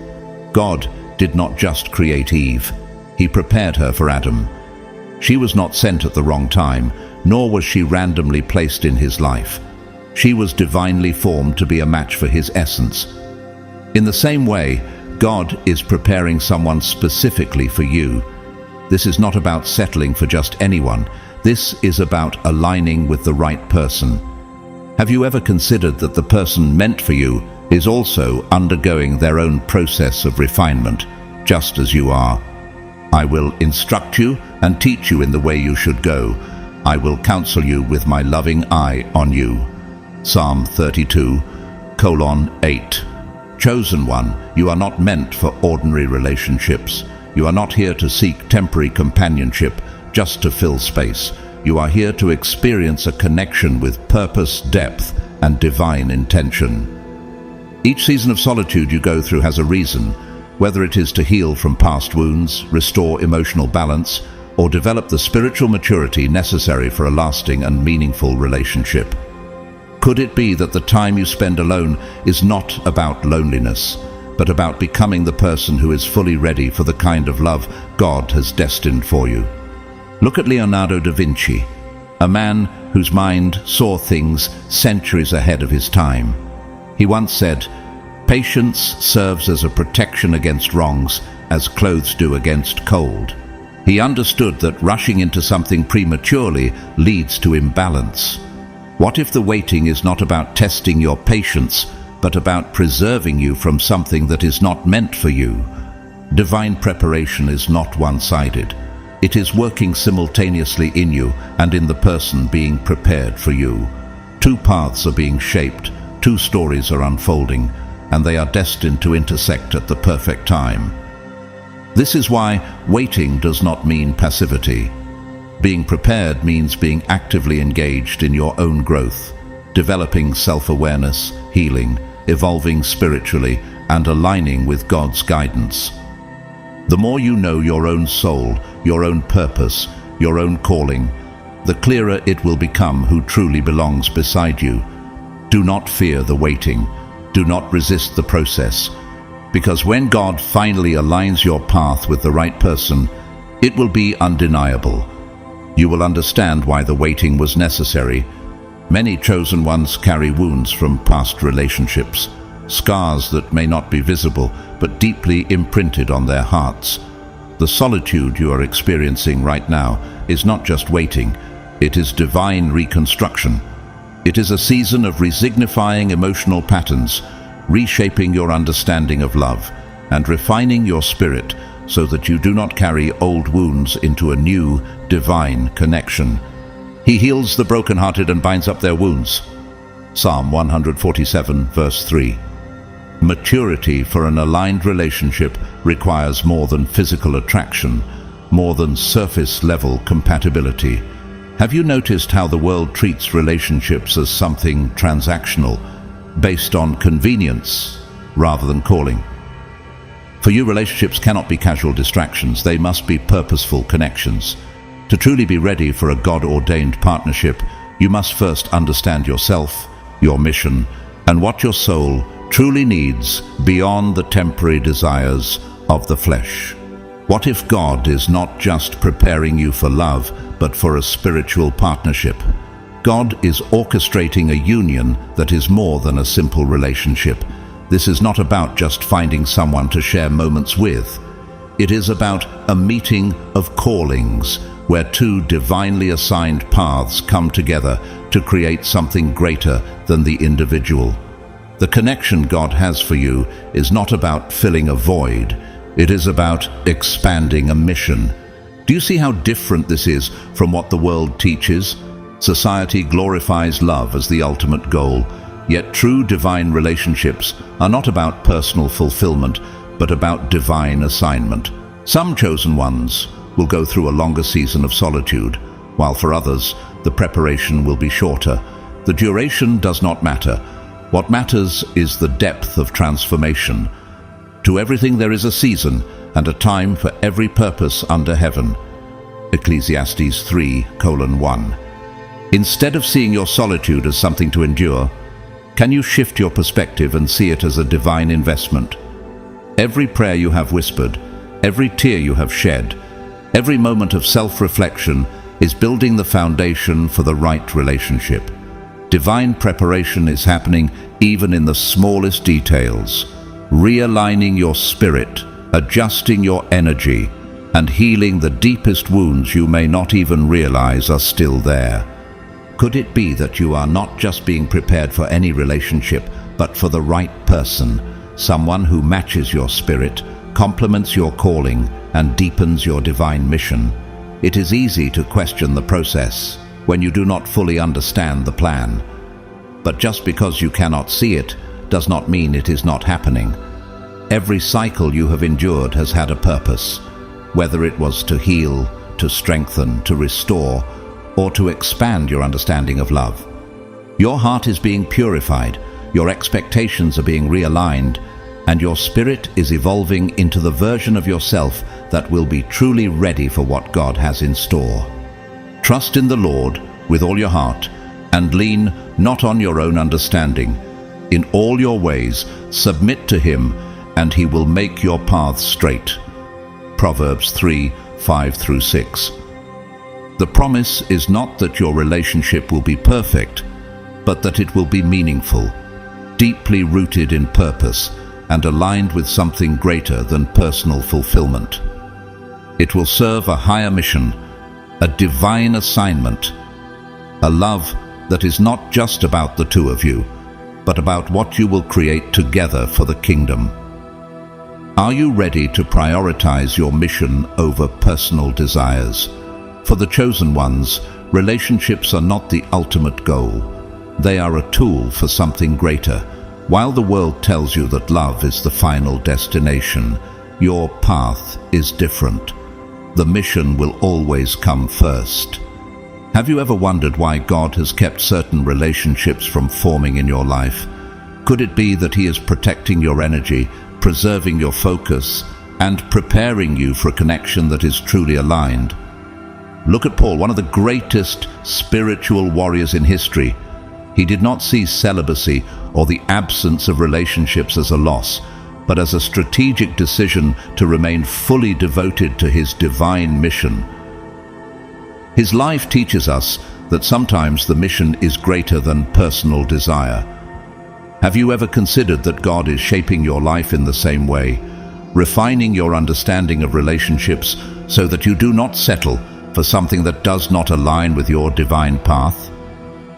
God did not just create Eve. He prepared her for Adam. She was not sent at the wrong time, nor was she randomly placed in his life. She was divinely formed to be a match for his essence. In the same way, God is preparing someone specifically for you. This is not about settling for just anyone. This is about aligning with the right person. Have you ever considered that the person meant for you is also undergoing their own process of refinement, just as you are? I will instruct you and teach you in the way you should go. I will counsel you with my loving eye on you. Psalm 32:8. Chosen one, you are not meant for ordinary relationships. You are not here to seek temporary companionship just to fill space. You are here to experience a connection with purpose, depth, and divine intention. Each season of solitude you go through has a reason, whether it is to heal from past wounds, restore emotional balance, or develop the spiritual maturity necessary for a lasting and meaningful relationship. Could it be that the time you spend alone is not about loneliness, but about becoming the person who is fully ready for the kind of love God has destined for you? Look at Leonardo da Vinci, a man whose mind saw things centuries ahead of his time. He once said, "Patience serves as a protection against wrongs as clothes do against cold." He understood that rushing into something prematurely leads to imbalance. What if the waiting is not about testing your patience, but about preserving you from something that is not meant for you? Divine preparation is not one-sided. It is working simultaneously in you and in the person being prepared for you. Two paths are being shaped, two stories are unfolding, and they are destined to intersect at the perfect time. This is why waiting does not mean passivity. Being prepared means being actively engaged in your own growth, developing self-awareness, healing, evolving spiritually, and aligning with God's guidance. The more you know your own soul, your own purpose, your own calling, the clearer it will become who truly belongs beside you. Do not fear the waiting. Do not resist the process. Because when God finally aligns your path with the right person, It will be undeniable. You will understand why the waiting was necessary. Many chosen ones carry wounds from past relationships, scars that may not be visible but deeply imprinted on their hearts. The solitude you are experiencing right now is not just waiting, it is divine reconstruction. It is a season of resignifying emotional patterns, reshaping your understanding of love, and refining your spirit so that you do not carry old wounds into a new, divine connection. He heals the brokenhearted and binds up their wounds. Psalm 147, verse 3. Maturity for an aligned relationship requires more than physical attraction, more than surface-level compatibility. Have you noticed how the world treats relationships as something transactional, based on convenience rather than calling? For you, relationships cannot be casual distractions, they must be purposeful connections. To truly be ready for a God-ordained partnership, you must first understand yourself, your mission, and what your soul truly needs beyond the temporary desires of the flesh. What if God is not just preparing you for love, but for a spiritual partnership? God is orchestrating a union that is more than a simple relationship. This is not about just finding someone to share moments with. It is about a meeting of callings, where two divinely assigned paths come together to create something greater than the individual. The connection God has for you is not about filling a void. It is about expanding a mission. Do you see how different this is from what the world teaches? Society glorifies love as the ultimate goal, yet true divine relationships are not about personal fulfillment, but about divine assignment. Some chosen ones will go through a longer season of solitude, while for others, the preparation will be shorter. The duration does not matter. What matters is the depth of transformation. To everything there is a season and a time for every purpose under heaven. Ecclesiastes 3:1. Instead of seeing your solitude as something to endure, can you shift your perspective and see it as a divine investment? Every prayer you have whispered, every tear you have shed, every moment of self-reflection is building the foundation for the right relationship. Divine preparation is happening even in the smallest details, realigning your spirit, adjusting your energy, and healing the deepest wounds you may not even realize are still there. Could it be that you are not just being prepared for any relationship, but for the right person, someone who matches your spirit, complements your calling, and deepens your divine mission? It is easy to question the process when you do not fully understand the plan. But just because you cannot see it does not mean it is not happening. Every cycle you have endured has had a purpose, whether it was to heal, to strengthen, to restore, or to expand your understanding of love. Your heart is being purified, your expectations are being realigned, and your spirit is evolving into the version of yourself that will be truly ready for what God has in store. Trust in the Lord with all your heart, and lean not on your own understanding. In all your ways, submit to Him, and He will make your paths straight. Proverbs 3:5-6. The promise is not that your relationship will be perfect, but that it will be meaningful, deeply rooted in purpose, and aligned with something greater than personal fulfillment. It will serve a higher mission, a divine assignment, a love that is not just about the two of you, but about what you will create together for the kingdom. Are you ready to prioritize your mission over personal desires? For the chosen ones, relationships are not the ultimate goal. They are a tool for something greater. While the world tells you that love is the final destination, your path is different. The mission will always come first. Have you ever wondered why God has kept certain relationships from forming in your life? Could it be that He is protecting your energy, preserving your focus, and preparing you for a connection that is truly aligned? Look at Paul, one of the greatest spiritual warriors in history. He did not see celibacy or the absence of relationships as a loss, but as a strategic decision to remain fully devoted to his divine mission. His life teaches us that sometimes the mission is greater than personal desire. Have you ever considered that God is shaping your life in the same way, refining your understanding of relationships so that you do not settle for something that does not align with your divine path?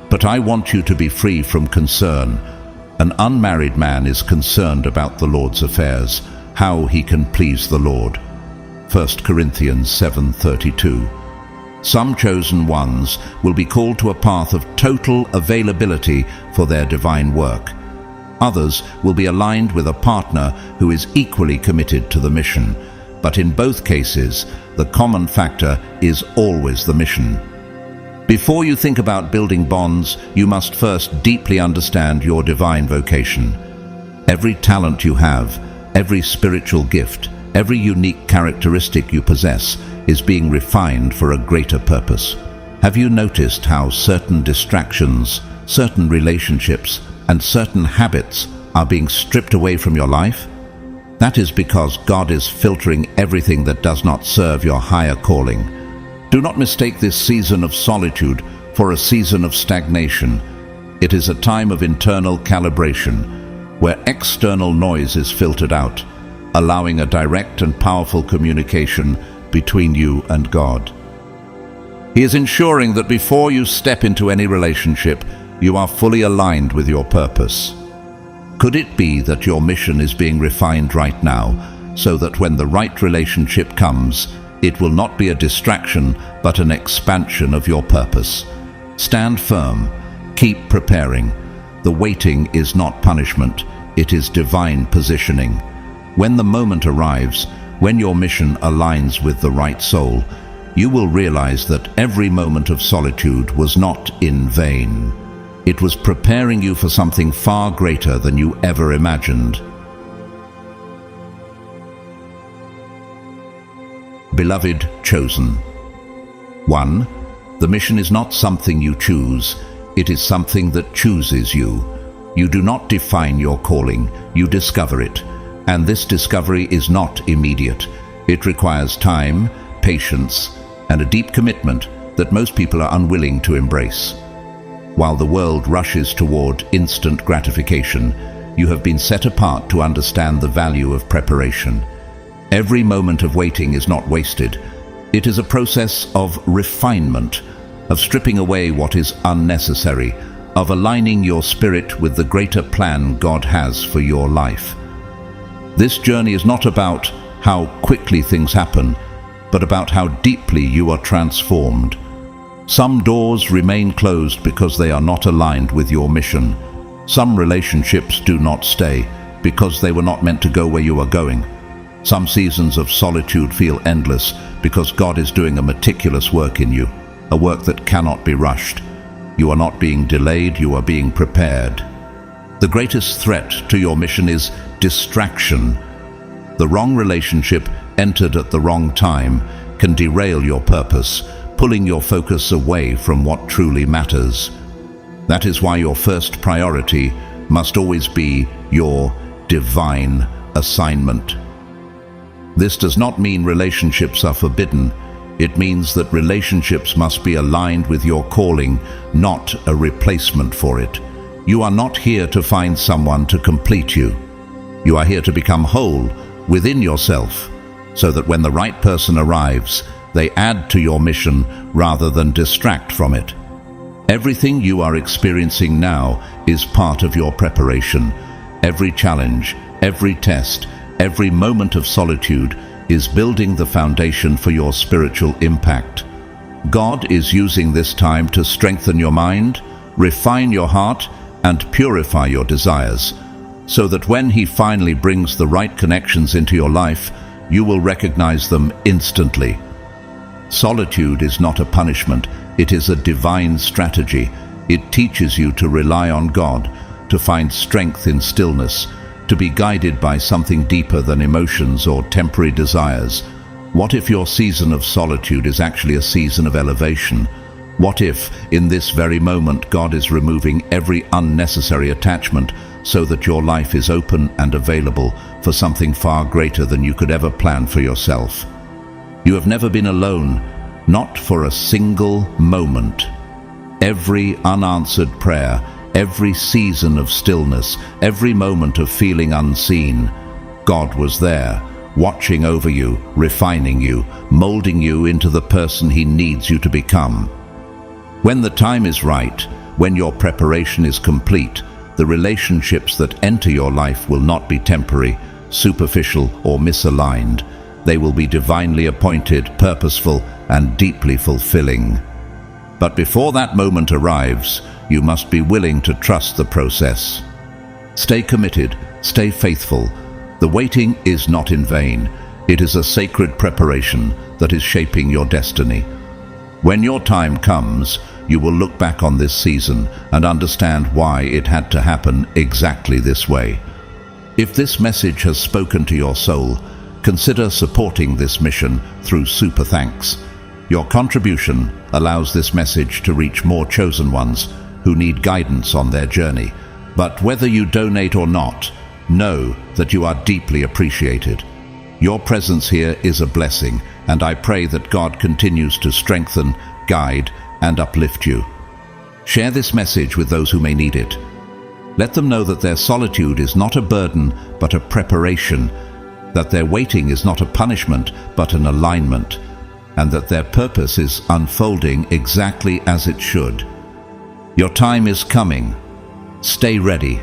But I want you to be free from concern. An unmarried man is concerned about the Lord's affairs, how he can please the Lord. 1 Corinthians 7:32. Some chosen ones will be called to a path of total availability for their divine work. Others will be aligned with a partner who is equally committed to the mission. But in both cases, the common factor is always the mission. Before you think about building bonds, you must first deeply understand your divine vocation. Every talent you have, every spiritual gift, every unique characteristic you possess is being refined for a greater purpose. Have you noticed how certain distractions, certain relationships, and certain habits are being stripped away from your life? That is because God is filtering everything that does not serve your higher calling. Do not mistake this season of solitude for a season of stagnation. It is a time of internal calibration, where external noise is filtered out, allowing a direct and powerful communication between you and God. He is ensuring that before you step into any relationship, you are fully aligned with your purpose. Could it be that your mission is being refined right now, so that when the right relationship comes, it will not be a distraction, but an expansion of your purpose? Stand firm. Keep preparing. The waiting is not punishment. It is divine positioning. When the moment arrives, when your mission aligns with the right soul, you will realize that every moment of solitude was not in vain. It was preparing you for something far greater than you ever imagined. Beloved chosen. 1. The mission is not something you choose. It is something that chooses you. You do not define your calling, you discover it. And this discovery is not immediate. It requires time, patience, and a deep commitment that most people are unwilling to embrace. While the world rushes toward instant gratification, you have been set apart to understand the value of preparation. Every moment of waiting is not wasted. It is a process of refinement, of stripping away what is unnecessary, of aligning your spirit with the greater plan God has for your life. This journey is not about how quickly things happen, but about how deeply you are transformed. Some doors remain closed because they are not aligned with your mission. Some relationships do not stay because they were not meant to go where you are going. Some seasons of solitude feel endless because God is doing a meticulous work in you, a work that cannot be rushed. You are not being delayed, you are being prepared. The greatest threat to your mission is distraction. The wrong relationship entered at the wrong time can derail your purpose, pulling your focus away from what truly matters. That is why your first priority must always be your divine assignment. This does not mean relationships are forbidden. It means that relationships must be aligned with your calling, not a replacement for it. You are not here to find someone to complete you. You are here to become whole within yourself, so that when the right person arrives, they add to your mission rather than distract from it. Everything you are experiencing now is part of your preparation. Every challenge, every test, every moment of solitude is building the foundation for your spiritual impact. God is using this time to strengthen your mind, refine your heart, and purify your desires, so that when He finally brings the right connections into your life, you will recognize them instantly. Solitude is not a punishment, it is a divine strategy. It teaches you to rely on God, to find strength in stillness, to be guided by something deeper than emotions or temporary desires. What if your season of solitude is actually a season of elevation? What if, in this very moment, God is removing every unnecessary attachment, so that your life is open and available for something far greater than you could ever plan for yourself. You have never been alone, not for a single moment. Every unanswered prayer, every season of stillness, every moment of feeling unseen, God was there, watching over you, refining you, molding you into the person He needs you to become. When the time is right, when your preparation is complete, the relationships that enter your life will not be temporary, superficial, or misaligned. They will be divinely appointed, purposeful, and deeply fulfilling. But before that moment arrives, you must be willing to trust the process. Stay committed, stay faithful. The waiting is not in vain. It is a sacred preparation that is shaping your destiny. When your time comes, you will look back on this season and understand why it had to happen exactly this way. If this message has spoken to your soul, consider supporting this mission through Super Thanks. Your contribution allows this message to reach more chosen ones who need guidance on their journey. But whether you donate or not, know that you are deeply appreciated. Your presence here is a blessing, and I pray that God continues to strengthen, guide, and uplift you. Share this message with those who may need it. Let them know that their solitude is not a burden, but a preparation, that their waiting is not a punishment, but an alignment, and that their purpose is unfolding exactly as it should. Your time is coming. Stay ready.